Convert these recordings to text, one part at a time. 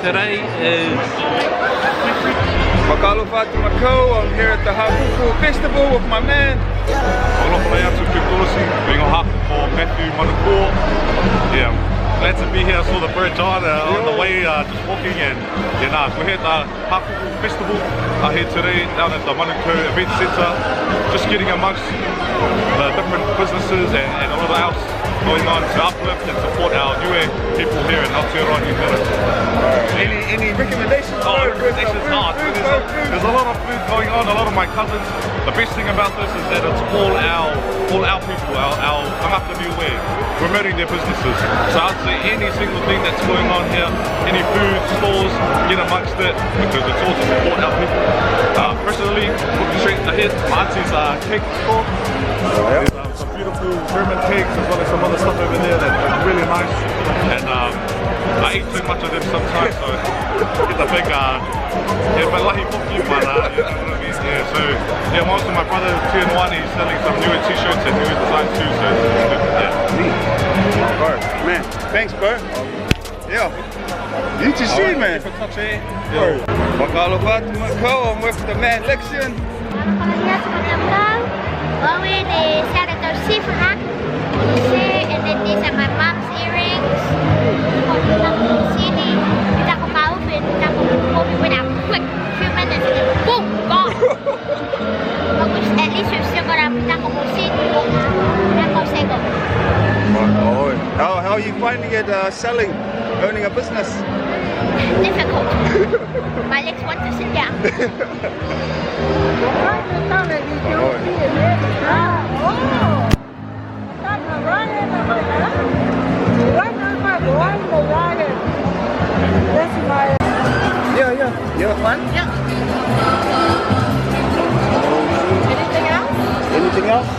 today is Makalo Fatu Makau. I'm here at the Hakupu Festival with my man. Aloha atu ke tolosi, being on Hakupu Matthew Manukau. Yeah, glad to be here. I saw the bird on the way, just walking, and we're here at the Hakupu Festival here today down at the Manukau Event Centre, just getting amongst the different businesses and a lot else going on to uplift and support our Niue people here in Atua, New Zealand. Any recommendations? Recommendations? There's a lot of food going on. A lot of my cousins. The best thing about this is that it's all our people, our Kamaka Niue, promoting their businesses. So I'd say any single thing that's going on here, any food stores, get amongst it because it's all to support our people. Personally, looking straight ahead, my auntie's cake store. There's some beautiful German cakes as well as some other stuff over there that's really nice. And I eat too much of them sometimes, so it's a big, but lahi poki, but you know what I mean? Yeah, so I'm also my brother, 2-in-1, he's selling some Niue t-shirts and Niue designs too, so Bro, man, thanks bro. Yeah, you to see, man. Yo, Makalo Fatu Makau, I'm with the man Lexion. Going is Senator Sifrak, and then these are my mom's earrings. Sini, kita ko ka-open, kita ko movie without quick, few minutes, and then boom, gone. At least you're still gonna kita ko sini, and go say go. How are you finding it selling, owning a business? Difficult. My legs want to sit down. Yeah. One? Yeah. Anything else? Anything else?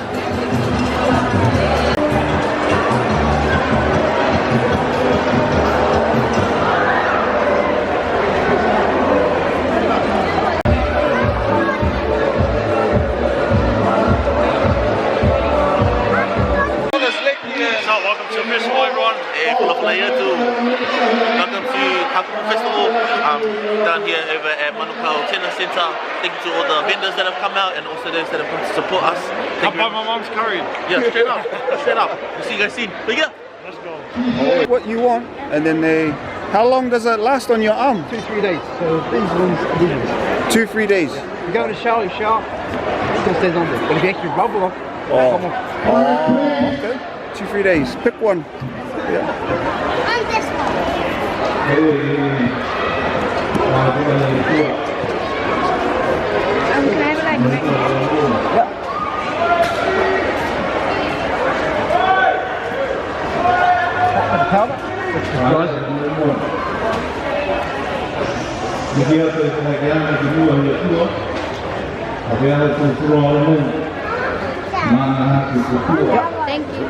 welcome to the festival, everyone. Welcome to Hakupu Festival. Down here over at Manukau Tennis Centre. Thank you to all the vendors that have come out and also those that have come to support us. I'll buy my mom's curry. Yeah, straight up. Straight up. We'll see you guys soon. But yeah. Let's go. What you want, and then how long does it last on your arm? 2-3 days. So these ones are these. 2-3 days. You go to the shower, it still stays on there. But if you actually rub it off, come off. Okay. 2-3 days. Pick one. Yeah. On this one. Can I have like right here? Yeah. Thank you.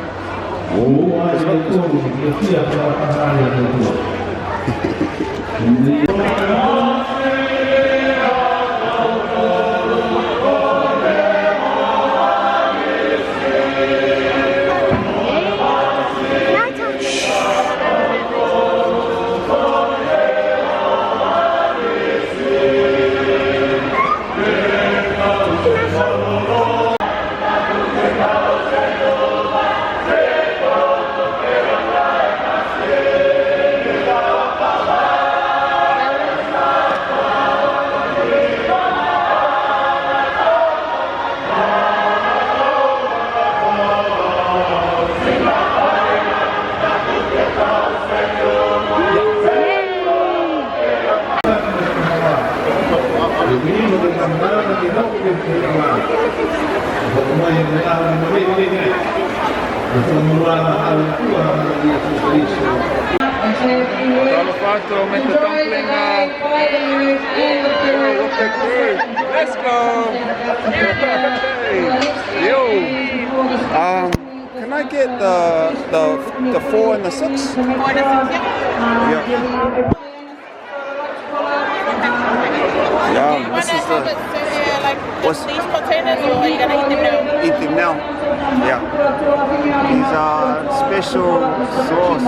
Let's go. Yo. Can I get the 4 and the 6? 4 and 6, yeah. Yeah, this is the. What's these containers, or are you gonna eat them now? Eat them now. Yeah. These are special sauce.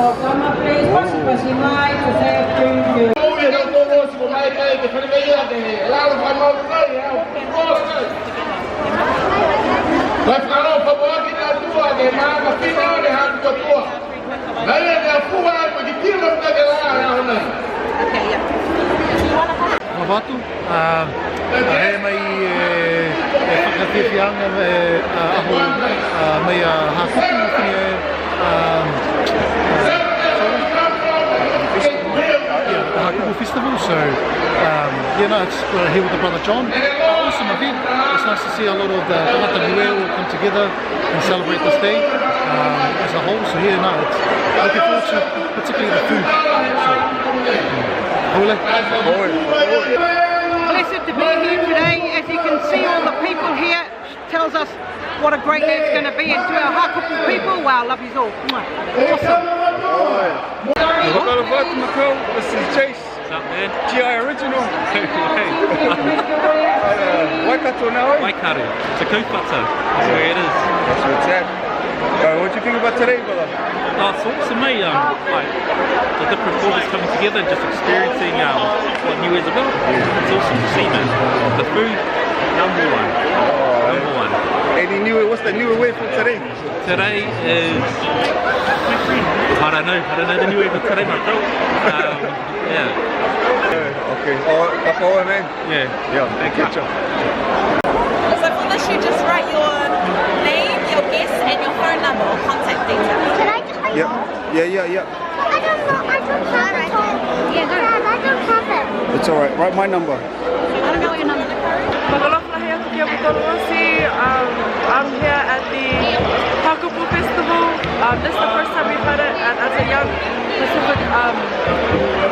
Whatu, he mai whakawhiwhianga aho mai Hakupu the Hakupu Festival, so yeah, no, it's here with the brother John. Awesome event. It's nice to see a lot of the Niue all come together and celebrate this day as a whole. So yeah, no, it's looking forward to particularly the food. Blessed to be here today. As you can see, all the people here tells us what a great day it's going to be. And to our Hakupu people, wow, love you all. Awesome. Velodrome Manukau, this is Chase. What's up, man? GI original. Waikato now, eh? Waikato. It's a kaupata. That's where it is. That's where it's at. What do you think about today, brother? Oh, it's awesome, mate. Like, the different cultures coming together and just experiencing what Niue is about. It's awesome to see, man. The food, number one. Number one. Any Niue, what's the Niue way for today? Today is... I don't know the Niue for today, my bro. Yeah. Okay. Oh, man. Yeah. Thank you. So for this, you just write your name, your guess, and your phone number or contact details. Can I just write Yeah. I don't know. I don't have it. Yeah, Dad, I don't have it. It's alright. Write my number. I don't know what your number is. I'm here at the Hakupu Festival. This is the first time we've had it, and as a young Pacific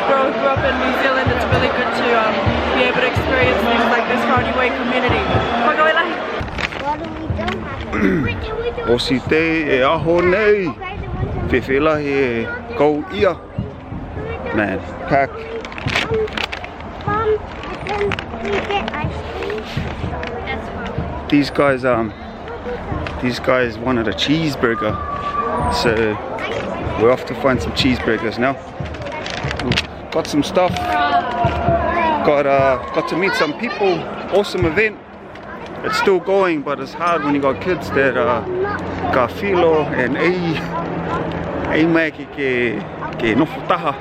girl who grew up in New Zealand, it's really good to be able to experience things like this for our Niue community. What do we don't have? O si te e aho nei. Whiwhilahi e kou ia. Man, pack. Then we get ice cream. These guys wanted a cheeseburger, so we're off to find some cheeseburgers now. Got some stuff. Got to meet some people. Awesome event. It's still going, but it's hard when you got kids that ka filo and ei mai ke nofu taha.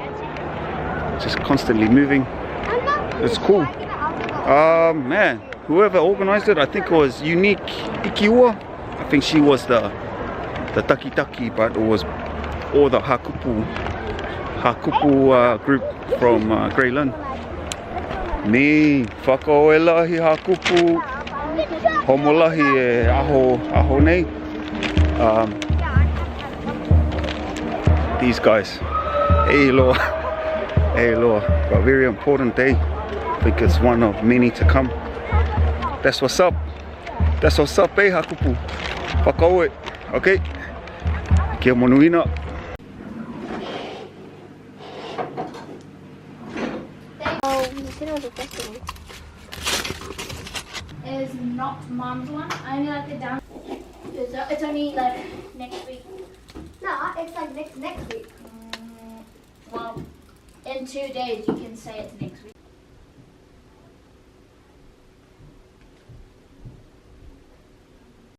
Just constantly moving. It's cool. Man, whoever organized it, I think it was Unique Ikiua. I think she was the taki, but it was all the Hakupu group from Greyland. Me, whakaoelahi Hakupu, homolahi e aho nei. These guys, hey loa, a very important day. I think it's one of many to come. That's what's up. That's what's up, eh, Hakupu. Whakaoe, okay? Kia monuina. Is not Mom's one. I only like it down. It's only like next week. No, it's like next week. Well, in 2 days you can say it's next week.